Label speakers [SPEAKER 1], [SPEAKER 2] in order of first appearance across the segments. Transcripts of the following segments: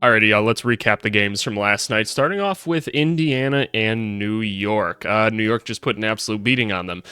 [SPEAKER 1] Alrighty, y'all, let's recap the games from last night, starting off with Indiana and New York. New York just put an absolute beating on them.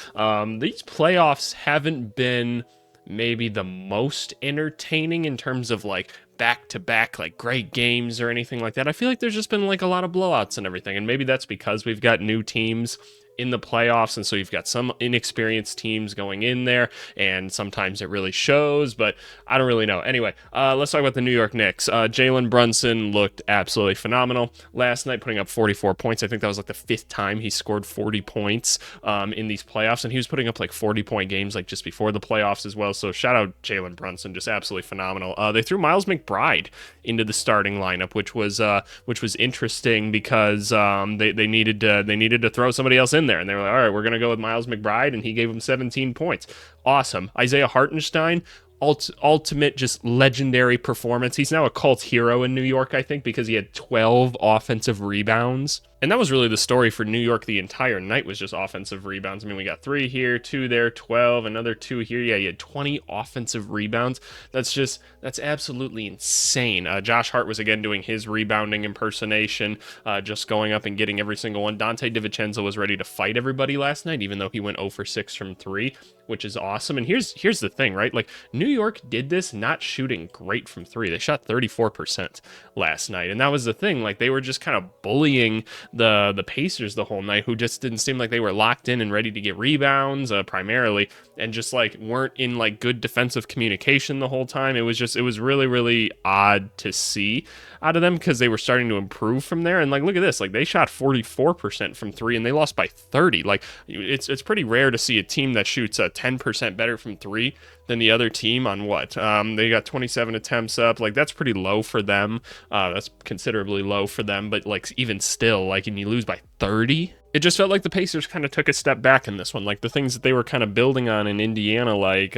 [SPEAKER 1] These playoffs haven't been maybe the most entertaining in terms of like back-to-back like great games or anything like that. I feel like there's just been like a lot of blowouts and everything, and maybe that's because we've got new teams in the playoffs, and so you've got some inexperienced teams going in there, and sometimes it really shows, but I don't really know. Anyway, let's talk about the New York Knicks. Jalen Brunson looked absolutely phenomenal last night, putting up 44 points. I think that was like the fifth time he scored 40 points in these playoffs, and he was putting up like 40-point games like just before the playoffs as well, so shout out Jalen Brunson, just absolutely phenomenal. They threw Miles McBride into the starting lineup, which was interesting because they needed to throw somebody else in there, and they were like, all right, we're gonna go with Miles McBride, and he gave them 17 points. Awesome. Isaiah Hartenstein, ultimate just legendary performance. He's now a cult hero in New York, I think, because he had 12 offensive rebounds. And that was really the story for New York the entire night, was just offensive rebounds. I mean, we got 3 here, 2 there, 12, another 2 here. Yeah, he had 20 offensive rebounds. That's absolutely insane. Josh Hart was again doing his rebounding impersonation, just going up and getting every single one. Dante DiVincenzo was ready to fight everybody last night, even though he went 0 for 6 from 3, which is awesome. And here's the thing, right? Like, New York did this not shooting great from 3. They shot 34% last night, and that was the thing. Like, they were just kind of bullying the Pacers the whole night, who just didn't seem like they were locked in and ready to get rebounds primarily, and just like weren't in like good defensive communication the whole time. It was really, really odd to see out of them, because they were starting to improve from there. And like, look at this, like they shot 44% from 3 and they lost by 30. Like, it's pretty rare to see a team that shoots 10% better from 3 than the other team on what? They got 27 attempts up. Like, that's pretty low for them. That's considerably low for them, but like even still, like, and you lose by 30. It just felt like the Pacers kind of took a step back in this one. Like, the things that they were kind of building on in Indiana, like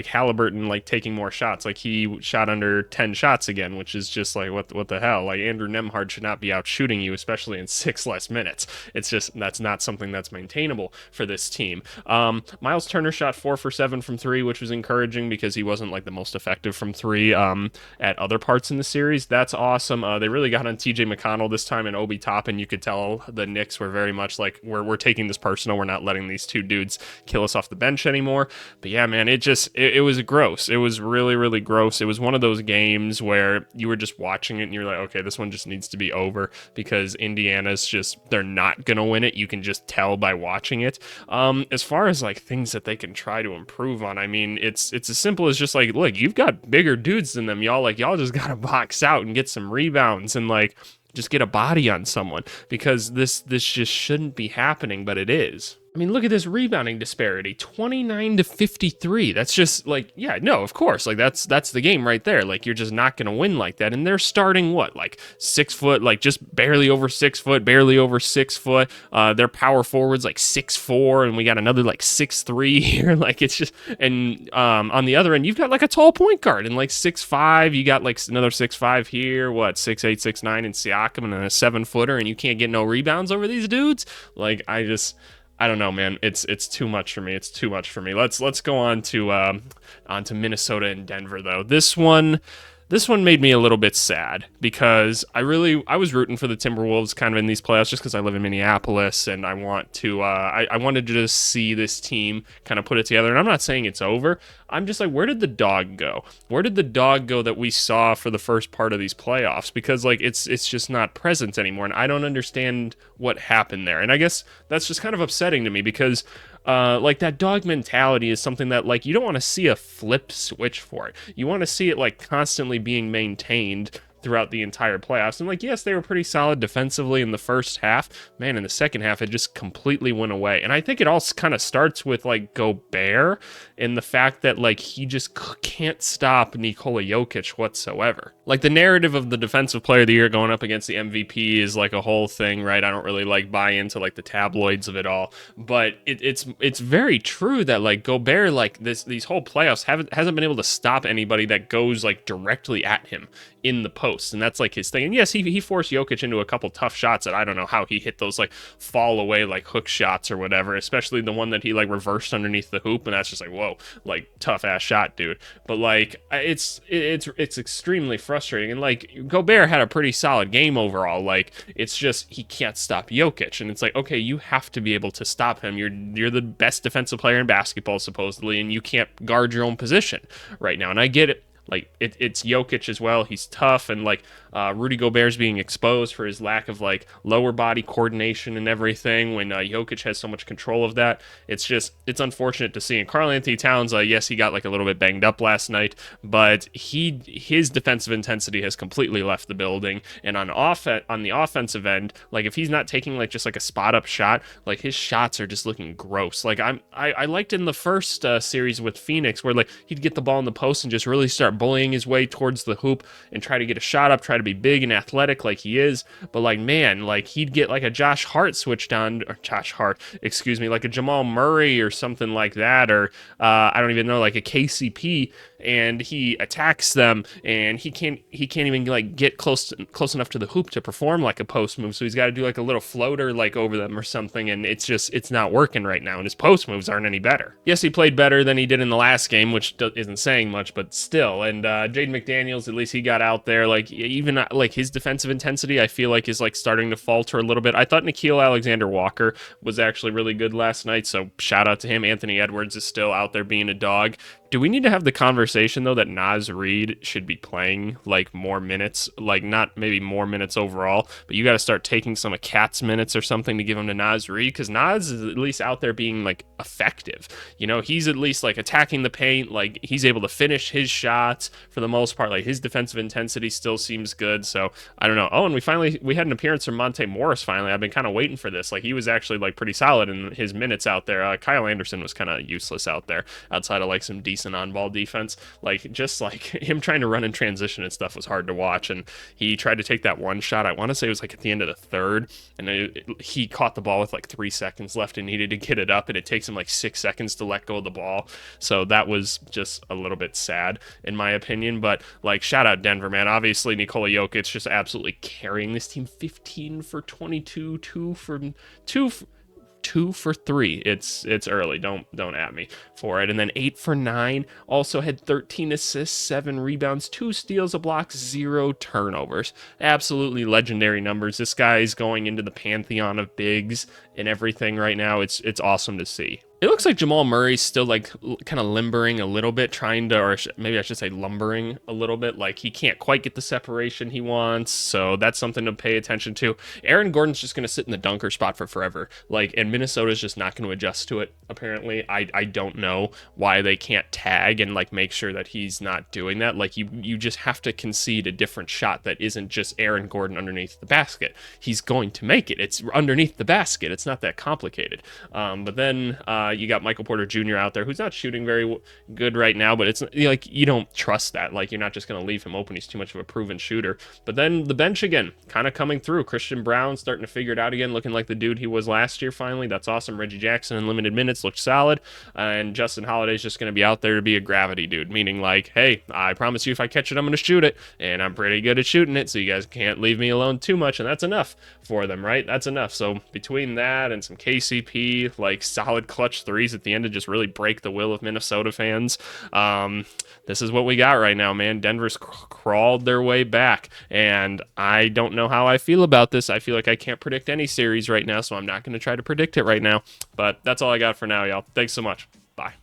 [SPEAKER 1] Halliburton, like taking more shots. Like, he shot under 10 shots again, which is just like, what the hell? Like, Andrew Nemhard should not be out shooting you, especially in 6 less minutes. It's just, that's not something that's maintainable for this team. Miles Turner shot 4 for 7 from 3, which was encouraging because he wasn't like the most effective from 3 at other parts in the series. That's awesome. They really got on TJ McConnell this time and Obi Toppin. You could tell the Knicks were very much like, we're taking this personal. We're not letting these 2 dudes kill us off the bench anymore. But yeah, man, it was gross. It was really, really gross. It was one of those games where you were just watching it and you're like, okay, this one just needs to be over, because Indiana's just, they're not gonna win it. You can just tell by watching it. As far as like things that they can try to improve on, I mean, it's as simple as just like, look, you've got bigger dudes than them, y'all. Like, y'all just gotta box out and get some rebounds and like just get a body on someone, because this just shouldn't be happening, but it is. I mean, look at this rebounding disparity, 29 to 53. That's just like, yeah, no, of course. Like, that's the game right there. Like, you're just not going to win like that. And they're starting what, like 6 foot, like just barely over 6 foot, barely over 6 foot. Their power forwards like 6'4", and we got another like 6'3" here. Like, it's just, and on the other end, you've got like a tall point guard and like 6'5". You got like another 6'5" here, what, 6'8", 6'9" in Siakam, and then a 7-footer, and you can't get no rebounds over these dudes. Like, I don't know, man. It's too much for me. It's too much for me. Let's go on to Minnesota and Denver, though. This one made me a little bit sad, because I was rooting for the Timberwolves kind of in these playoffs, just because I live in Minneapolis and I want to I wanted to just see this team kind of put it together. And I'm not saying it's over. I'm just like, where did the dog go? Where did the dog go that we saw for the first part of these playoffs? Because like it's just not present anymore, and I don't understand what happened there. And I guess that's just kind of upsetting to me, because like that dog mentality is something that like you don't want to see a flip switch for it. You want to see it like constantly being maintained throughout the entire playoffs. And like, yes, they were pretty solid defensively in the first half. Man, in the second half, it just completely went away. And I think it all kind of starts with like Gobert and the fact that like he just can't stop Nikola Jokic whatsoever. Like, the narrative of the defensive player of the year going up against the MVP is like a whole thing, right? I don't really like buy into like the tabloids of it all, but it's very true that like Gobert, like these whole playoffs hasn't been able to stop anybody that goes like directly at him in the post, and that's like his thing. And yes, he forced Jokic into a couple tough shots that I don't know how he hit those like fall away like hook shots or whatever, especially the one that he like reversed underneath the hoop, and that's just like, whoa, like tough ass shot, dude. But like it's extremely frustrating. And like Gobert had a pretty solid game overall. Like it's just he can't stop Jokic, and it's like, okay, you have to be able to stop him. You're the best defensive player in basketball supposedly, and you can't guard your own position right now. And I get it. Like it's Jokic as well. He's tough, and like Rudy Gobert's being exposed for his lack of like lower body coordination and everything. When Jokic has so much control of that, it's unfortunate to see. And Karl Anthony Towns, yes, he got like a little bit banged up last night, but his defensive intensity has completely left the building. And on the offensive end, like if he's not taking like just like a spot up shot, like his shots are just looking gross. Like I liked in the first series with Phoenix where like he'd get the ball in the post and just really start bullying his way towards the hoop and try to get a shot up, try to be big and athletic like he is. But like, man, like he'd get like a Josh Hart switched on, or Josh Hart, excuse me, like a Jamal Murray or something like that, or I don't even know, like a KCP, and he attacks them and he can't even like get close enough to the hoop to perform like a post move. So he's got to do like a little floater like over them or something, and it's not working right now, and his post moves aren't any better. Yes, he played better than he did in the last game, which isn't saying much, but still. And Jaden McDaniels, at least he got out there. Like even like his defensive intensity, I feel like is like starting to falter a little bit. I thought Nickeil Alexander-Walker was actually really good last night, so shout out to him. Anthony Edwards is still out there being a dog. Do we need to have the conversation, though, that Naz Reid should be playing, like, more minutes? Like, not maybe more minutes overall, but you got to start taking some of Cat's minutes or something to give him to Naz Reid, because Naz is at least out there being, like, effective. You know, he's at least, like, attacking the paint. Like, he's able to finish his shots for the most part. Like, his defensive intensity still seems good, so I don't know. Oh, and we had an appearance from Monte Morris finally. I've been kind of waiting for this. Like, he was actually, like, pretty solid in his minutes out there. Kyle Anderson was kind of useless out there outside of, like, some decent on-ball defense. Like just like him trying to run in transition and stuff was hard to watch, and he tried to take that one shot, I want to say it was like at the end of the third, and he caught the ball with like 3 seconds left and needed to get it up, and it takes him like 6 seconds to let go of the ball. So that was just a little bit sad in my opinion. But like, shout out Denver, man. Obviously Nikola Jokic just absolutely carrying this team. 15 for 22, 2 for 3. It's early. Don't at me for it. And then 8 for 9. Also had 13 assists, 7 rebounds, 2 steals, a block, 0 turnovers. Absolutely legendary numbers. This guy is going into the pantheon of bigs and everything right now. It's awesome to see. It looks like Jamal Murray's still like kind of limbering a little bit, trying to, or maybe I should say lumbering a little bit. Like he can't quite get the separation he wants, so that's something to pay attention to. Aaron Gordon's just going to sit in the dunker spot for forever. Like, and Minnesota's just not going to adjust to it, apparently. I don't know why they can't tag and like make sure that he's not doing that. Like you just have to concede a different shot that isn't just Aaron Gordon underneath the basket. He's going to make it. It's underneath the basket. It's not that complicated. But then you got Michael Porter Jr. out there who's not shooting very good right now, but it's like you don't trust that. Like you're not just going to leave him open. He's too much of a proven shooter. But then the bench again, kind of coming through. Christian Brown starting to figure it out again, looking like the dude he was last year finally. That's awesome. Reggie Jackson in limited minutes looked solid. And Justin Holiday's just going to be out there to be a gravity dude, meaning like, hey, I promise you if I catch it, I'm going to shoot it. And I'm pretty good at shooting it, so you guys can't leave me alone too much. And that's enough for them, right? That's enough. So between that and some KCP, like solid clutch threes at the end to just really break the will of Minnesota fans. This is what we got right now, man. Denver's crawled their way back, and I don't know how I feel about this. I feel like I can't predict any series right now, so I'm not going to try to predict it right now. But that's all I got for now, y'all. Thanks so much. Bye.